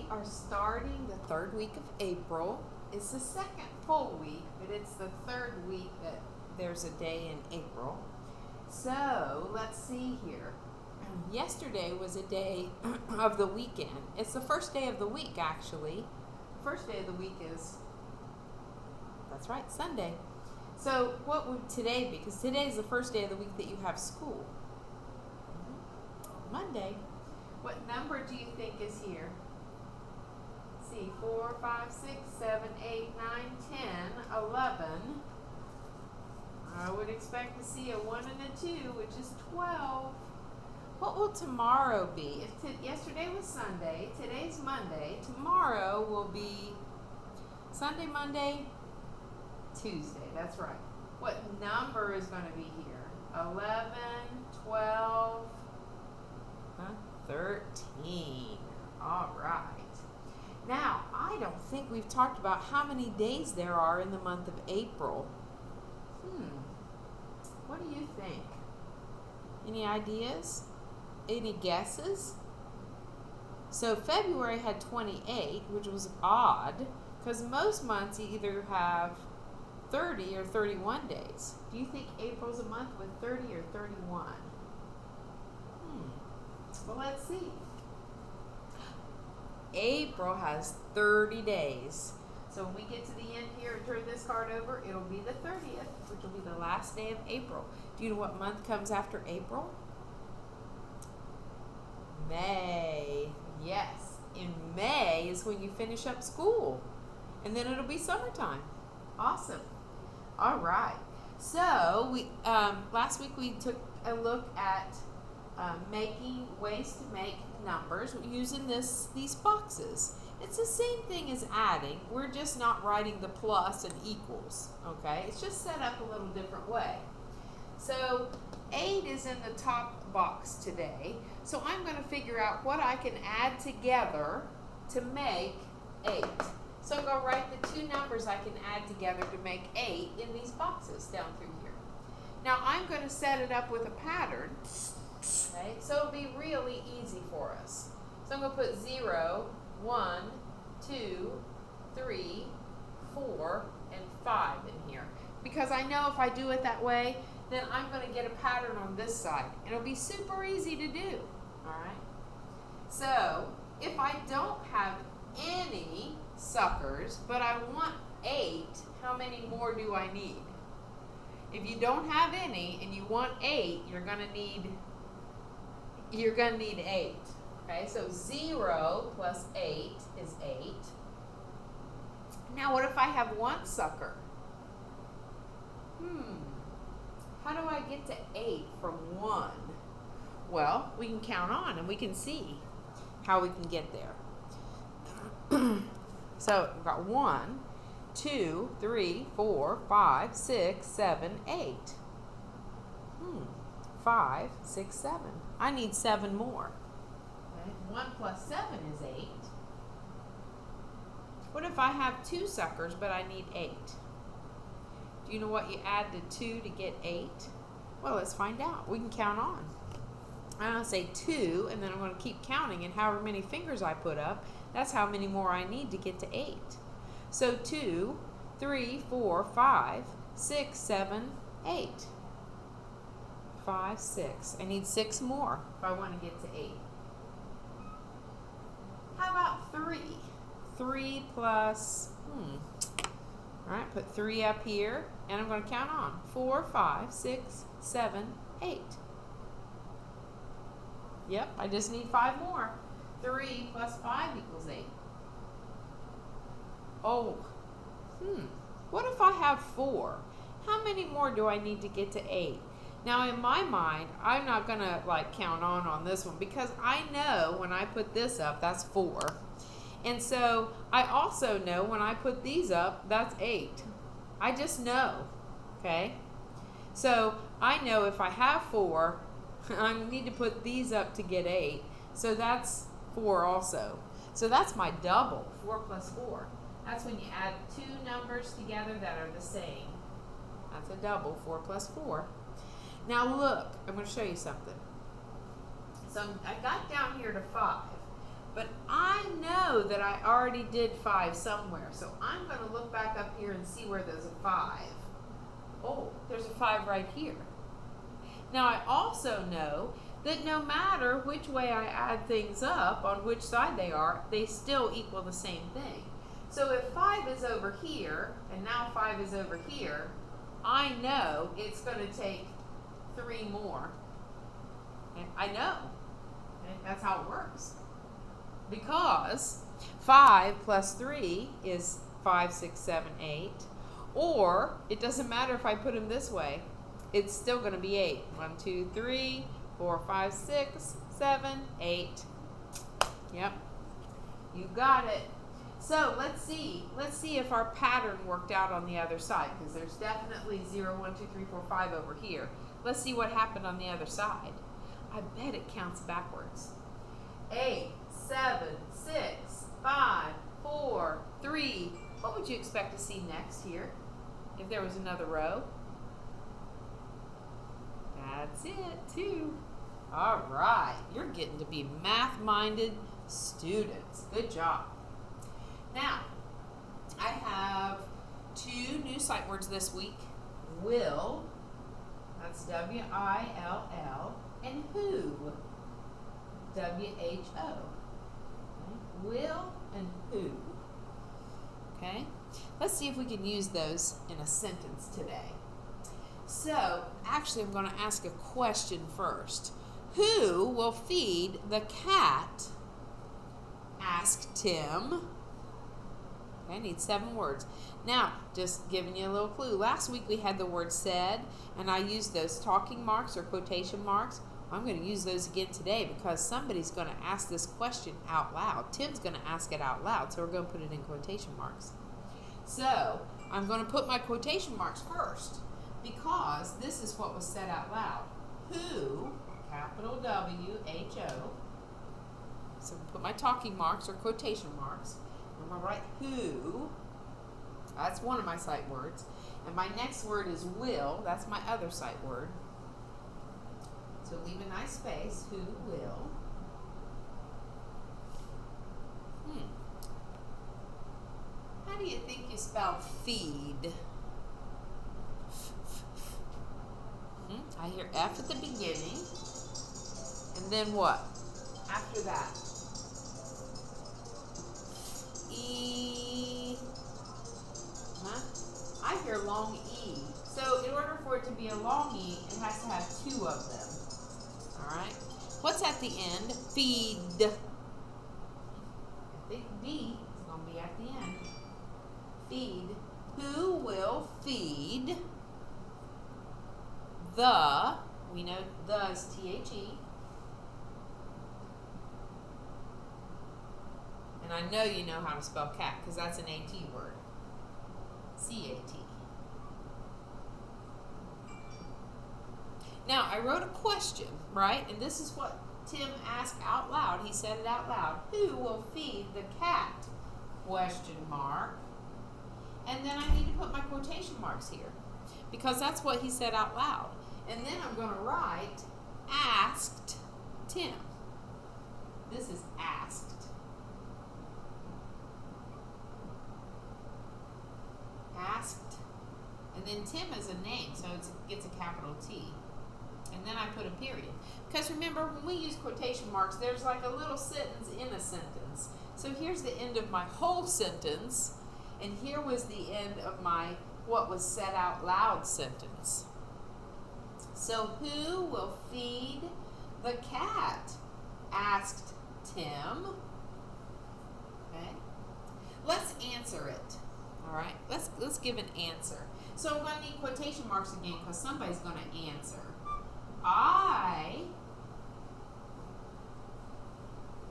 are starting the third week of April. It's the second full week, but it's the third week that there's a day in April. So let's see here. Yesterday was a day of the weekend. It's the first day of the week, actually. First day of the week is, that's right, Sunday. So what would today be? Because today is the first day of the week that you have school. Monday. What number do you think is here? Let's see, 4, 5, 6, 7, 8, 9, 10, 11. I would expect to see a 1 and a 2, which is 12. What will tomorrow be? Yesterday was Sunday, today's Monday. Tomorrow will be Sunday, Monday, Tuesday. That's right. What number is going to be here? 11, 12, 13. All right. Now, I don't think we've talked about how many days there are in the month of April. What do you think? Any ideas? Any guesses? So February had 28, which was odd, because most months either have 30 or 31 days. Do you think April's a month with 30 or 31? Well, let's see. April has 30 days. So when we get to the end here and turn this card over, it'll be the 30th, which will be the last day of April. Do you know what month comes after April? May. Yes. In May is when you finish up school. And then it'll be summertime. Awesome. All right. So we last week we took a look at making ways to make numbers using these boxes. It's the same thing as adding. We're just not writing the plus and equals. Okay? It's just set up a little different way. So 8 is in the top box today. So I'm going to figure out what I can add together to make 8. So I'm going to write the two numbers I can add together to make 8 in these boxes down through here. Now I'm going to set it up with a pattern. Okay, so it'll be really easy for us. So I'm going to put 0, 1, 2, 3, 4, and 5 in here. Because I know if I do it that way, then I'm going to get a pattern on this side. It'll be super easy to do. Alright? So, if I don't have any suckers, but I want 8, how many more do I need? If you don't have any and you want 8, you're going to need 8. Okay, so 0 plus 8 is 8. Now what if I have one sucker? How do I get to 8 from 1? Well, we can count on and we can see how we can get there. So we've got 1, 2, 3, 4, 5, 6, 7, 8. 5, 6, 7. I need 7 more. Okay. 1 plus 7 is 8. What if I have 2 suckers, but I need 8? Do you know what you add to 2 to get 8? Well, let's find out. We can count on. I'm going to say 2, and then I'm going to keep counting, and however many fingers I put up, that's how many more I need to get to 8. So 2, 3, 4, 5, 6, 7, 8. 5, 6. I need 6 more if I want to get to 8. How about 3? 3 plus, all right, put 3 up here, and I'm going to count on. 4, 5, 6, 7, 8. Yep, I just need 5 more. 3 plus 5 equals 8. Oh, what if I have 4? How many more do I need to get to 8? Now, in my mind, I'm not going to count on this one because I know when I put this up, that's 4. And so I also know when I put these up, that's 8. I just know, okay? So I know if I have 4, I need to put these up to get 8. So that's 4 also. So that's my double, 4 plus 4. That's when you add 2 numbers together that are the same. That's a double, 4 plus 4. Now look, I'm going to show you something. So I got down here to 5, but I know that I already did 5 somewhere. So I'm going to look back up here and see where there's a 5. Oh, there's a 5 right here. Now I also know that no matter which way I add things up, on which side they are, they still equal the same thing. So if 5 is over here, and now 5 is over here, I know it's going to take 3 more. Okay? I know. Okay? That's how it works. Because 5 plus 3 is 5, 6, 7, 8. Or, it doesn't matter if I put them this way. It's still going to be 8. 1, 2, 3, 4, 5, 6, 7, 8. Yep. You got it. So let's see if our pattern worked out on the other side, because there's definitely 0, 1, 2, 3, 4, 5 over here. Let's see what happened on the other side. I bet it counts backwards. 8, 7, 6, 5, 4, 3. What would you expect to see next here if there was another row? That's it, 2. All right, you're getting to be math-minded students. Good job. Now, I have 2 new sight words this week. Will, that's W-I-L-L, and who, W-H-O. Okay. Will and who. Okay, let's see if we can use those in a sentence today. So, actually, I'm going to ask a question first. Who will feed the cat? Asked Tim. Okay, I need 7 words. Now, just giving you a little clue. Last week we had the word said, and I used those talking marks or quotation marks. I'm going to use those again today because somebody's going to ask this question out loud. Tim's going to ask it out loud, so we're going to put it in quotation marks. So, I'm going to put my quotation marks first because this is what was said out loud. Who, capital W-H-O. So, put my talking marks or quotation marks. I'm going to write who. That's one of my sight words. And my next word is will. That's my other sight word. So leave a nice space. Who will. How do you think you spell feed? I hear F at the beginning. And then what? After that. E. Huh? I hear long E. So in order for it to be a long E, it has to have 2 of them. Alright? What's at the end? Feed. I think D is going to be at the end. Feed. Who will feed the, we know the is T-H-E. And I know you know how to spell cat because that's an A-T word. C-A-T. Now, I wrote a question, right? And this is what Tim asked out loud. He said it out loud. Who will feed the cat? Question mark. And then I need to put my quotation marks here because that's what he said out loud. And then I'm going to write asked Tim. This is asked. Asked. And then Tim is a name, so it gets a capital T. And then I put a period. Because remember, when we use quotation marks, there's like a little sentence in a sentence. So here's the end of my whole sentence, and here was the end of my what was said out loud sentence. So who will feed the cat? Asked Tim. Okay. Let's answer it. All right. Let's give an answer. So I'm going to need quotation marks again because somebody's going to answer. I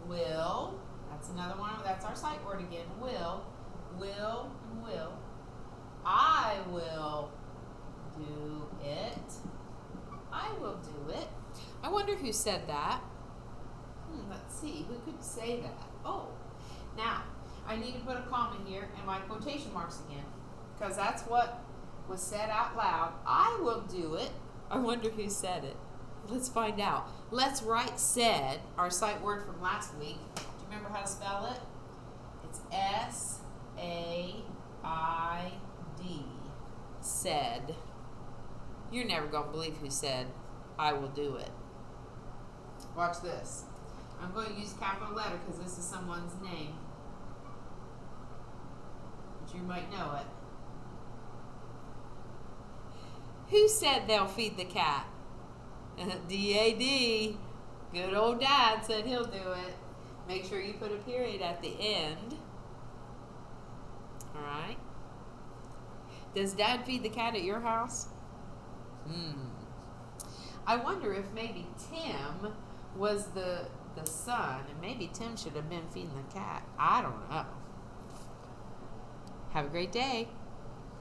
will, that's another one, that's our sight word again, will, and will. I will do it. I will do it. I wonder who said that. Let's see, who could say that? Oh, now, I need to put a comma here and my quotation marks again because that's what was said out loud. I will do it. I wonder who said it. Let's find out. Let's write said, our sight word from last week. Did you remember how to spell it? It's S-A-I-D. Said. You're never going to believe who said, I will do it. Watch this. I'm going to use capital letter because this is someone's name. But you might know it. Who said they'll feed the cat? D-A-D. Good old Dad said he'll do it. Make sure you put a period at the end. All right. Does Dad feed the cat at your house? I wonder if maybe Tim was the son, and maybe Tim should have been feeding the cat. I don't know. Have a great day.